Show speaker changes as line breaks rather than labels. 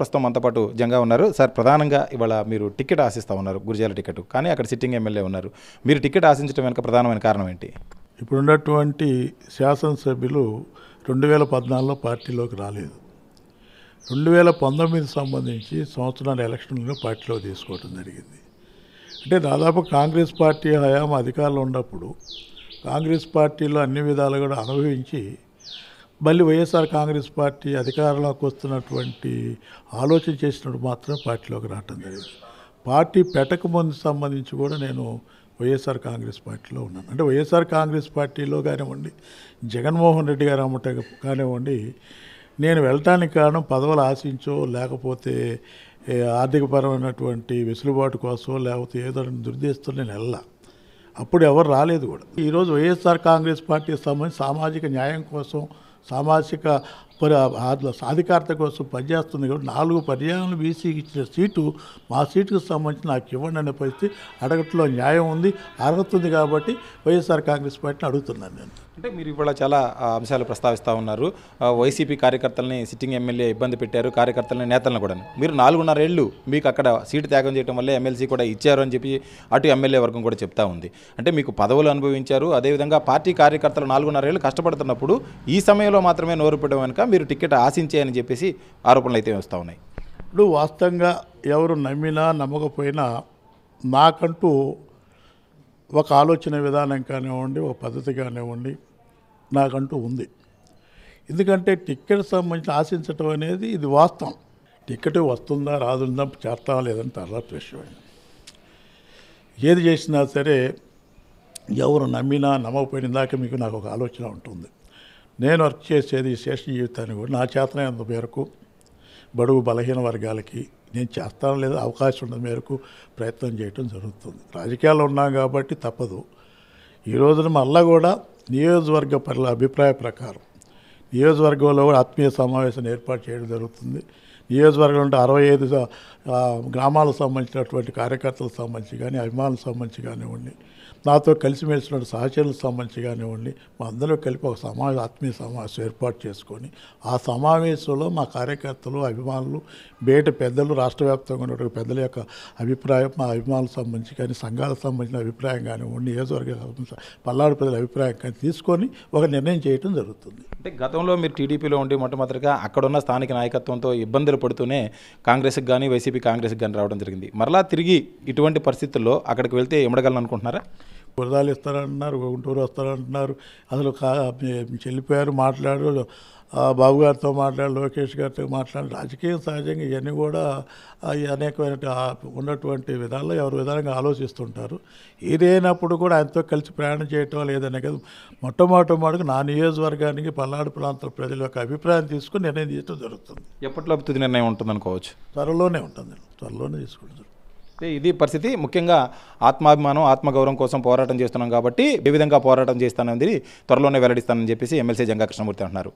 ప్రస్తుతం మనతో పాటు జంగా ఉన్నారు. సార్, ప్రధానంగా ఇవాళ మీరు టికెట్ ఆశిస్తూ ఉన్నారు, గురిజాల టికెట్. కానీ అక్కడ సిట్టింగ్ ఎమ్మెల్యే ఉన్నారు. మీరు టికెట్ ఆశించడం వెనుక ప్రధానమైన కారణం ఏంటి?
ఇప్పుడున్నటువంటి శాసనసభ్యులు 2014లో పార్టీలోకి రాలేదు. 2019 సంబంధించి సంవత్సరాల ఎలక్షన్లో పార్టీలో తీసుకోవడం జరిగింది. అంటే దాదాపు కాంగ్రెస్ పార్టీ హయాం అధికారంలో ఉన్నప్పుడు కాంగ్రెస్ పార్టీలో అన్ని విధాలు కూడా అనుభవించి మళ్ళీ వైఎస్ఆర్ కాంగ్రెస్ పార్టీ అధికారంలోకి వస్తున్నటువంటి ఆలోచన చేసినప్పుడు మాత్రం పార్టీలోకి రావటం జరిగింది. పార్టీ పెట్టక ముందు సంబంధించి కూడా నేను వైఎస్ఆర్ కాంగ్రెస్ పార్టీలో ఉన్నాను. అంటే వైఎస్ఆర్ కాంగ్రెస్ పార్టీలో కానివ్వండి, జగన్మోహన్ రెడ్డి గారు అమ్మట కానివ్వండి, నేను వెళ్ళటానికి కారణం పదవులు ఆశించో, లేకపోతే ఆర్థికపరమైనటువంటి వెసులుబాటు కోసం, లేకపోతే ఏదో దుర్దేశంతో నేను వెళ్ళా. అప్పుడు ఎవరు రాలేదు కూడా. ఈరోజు వైఎస్ఆర్ కాంగ్రెస్ పార్టీకి సంబంధించి సామాజిక న్యాయం కోసం, సామాజిక సాధికారత కోసం పనిచేస్తుంది కాబట్టి 4 పర్యాయాలను బీసీకి ఇచ్చిన సీటు మా సీటుకు సంబంధించి నాకు ఇవ్వండి అనే పరిస్థితి అడగట్లో న్యాయం ఉంది, అర్హత ఉంది. కాబట్టి వైఎస్ఆర్ కాంగ్రెస్ పార్టీని అడుగుతున్నాను నేను.
అంటే మీరు ఇవాళ చాలా అంశాలు ప్రస్తావిస్తూ ఉన్నారు. వైసీపీ కార్యకర్తలని సిట్టింగ్ ఎమ్మెల్యే ఇబ్బంది పెట్టారు, కార్యకర్తలని, నేతలను కూడా. మీరు 4.5 ఏళ్ళు మీకు అక్కడ సీటు త్యాగం చేయడం వల్లే ఎమ్మెల్సీ కూడా ఇచ్చారు అని చెప్పి అటు ఎమ్మెల్యే వర్గం కూడా చెప్తా ఉంది. అంటే మీకు పదవులు అనుభవించారు, అదేవిధంగా పార్టీ కార్యకర్తలు 4.5 ఏళ్ళు కష్టపడుతున్నప్పుడు ఈ సమయంలో మాత్రమే నోరు పెట్టడం వెనుక మీరు టికెట్ ఆశించే అని చెప్పేసి ఆరోపణలు అయితే వస్తూ ఉన్నాయి.
ఇప్పుడు వాస్తవంగా ఎవరు నమ్మినా నమ్మకపోయినా నాకంటూ ఒక ఆలోచన విధానం కానివ్వండి, ఒక పద్ధతి కానివ్వండి నాకంటూ ఉంది. ఎందుకంటే టికెట్ సంబంధించి ఆశించటం అనేది ఇది వాస్తవం. టికెట్ వస్తుందా రాదుందా చేస్తావా లేదని తర్వాత విషయం. ఏది చేసినా సరే ఎవరు నమ్మినా నమ్మకపోయిన దాకా మీకు నాకు ఒక ఆలోచన ఉంటుంది. నేను వర్క్ చేసేది శేష జీవితాన్ని కూడా నా చేతనైనంత మేరకు బడుగు బలహీన వర్గాలకి నేను చేస్తాను లేదా అవకాశం ఉన్న మేరకు ప్రయత్నం చేయడం జరుగుతుంది. రాజకీయాల్లో ఉన్నాం కాబట్టి తప్పదు. ఈ రోజున మళ్ళా కూడా నియోజకవర్గ అభిప్రాయ ప్రకారం నియోజకవర్గంలో కూడా ఆత్మీయ సమావేశాన్ని ఏర్పాటు చేయడం జరుగుతుంది. నియోజకవర్గం అంటే 65 గ్రామాలకు సంబంధించినటువంటి కార్యకర్తలకు సంబంధించి కానీ, అభిమానులకు సంబంధించి కానివ్వండి, నాతో కలిసిమెలిసిన సహచరులకు సంబంధించి కానివ్వండి, మా అందరూ కలిపి ఒక ఆత్మీయ సమావేశం ఏర్పాటు చేసుకొని ఆ సమావేశంలో మా కార్యకర్తలు, అభిమానులు, బయట పెద్దలు, రాష్ట్ర వ్యాప్తంగా ఉన్నటువంటి పెద్దల యొక్క అభిప్రాయం, మా అభిమానులకు సంబంధించి కానీ, సంఘాలకు సంబంధించిన అభిప్రాయం కానివ్వండి, నియోజకవర్గ పల్నాడు ప్రజల అభిప్రాయం కానీ తీసుకొని ఒక నిర్ణయం చేయడం జరుగుతుంది.
అంటే గతంలో మీరు టీడీపీలో ఉండి మొట్టమొదటిగా అక్కడున్న స్థానిక నాయకత్వంతో ఇబ్బందులు పడుతూనే కాంగ్రెస్కి కానీ, వైసీపీ కాంగ్రెస్కి కానీ రావడం జరిగింది. మరలా తిరిగి ఇటువంటి పరిస్థితుల్లో అక్కడికి వెళ్తే ఇమ్మడగలను అనుకుంటున్నారా?
వరదాలు ఇస్తారంటున్నారు, గుంటూరు వస్తారంటున్నారు. అసలు చెల్లిపోయారు, మాట్లాడారు, బాబు గారితో మాట్లాడారు, లోకేష్ గారితో మాట్లాడారు. రాజకీయం సహజంగా ఇవన్నీ కూడా అనేకమైన ఉన్నటువంటి విధాల్లో ఎవరు విధానంగా ఆలోచిస్తుంటారు. ఏదైనప్పుడు కూడా ఆయనతో కలిసి ప్రయాణం చేయటం లేదనే కదా మొట్టమొదటికి నా నియోజకవర్గానికి పల్నాడు ప్రాంత ప్రజల యొక్క అభిప్రాయం తీసుకుని నిర్ణయం తీయడం జరుగుతుంది.
ఎప్పటిలోపు తుది నిర్ణయం ఉంటుంది అనుకోవచ్చు?
త్వరలోనే ఉంటుంది, త్వరలోనే తీసుకుంటారు.
ఇది పరిస్థితి. ముఖ్యంగా ఆత్మాభిమానం, ఆత్మగౌరవం కోసం పోరాటం చేస్తున్నాం కాబట్టి ఏ విధంగా పోరాటం చేస్తానని త్వరలోనే వెల్లడిస్తానని చెప్పేసి ఎమ్మెల్సీ జంగా కృష్ణమూర్తి అంటున్నారు.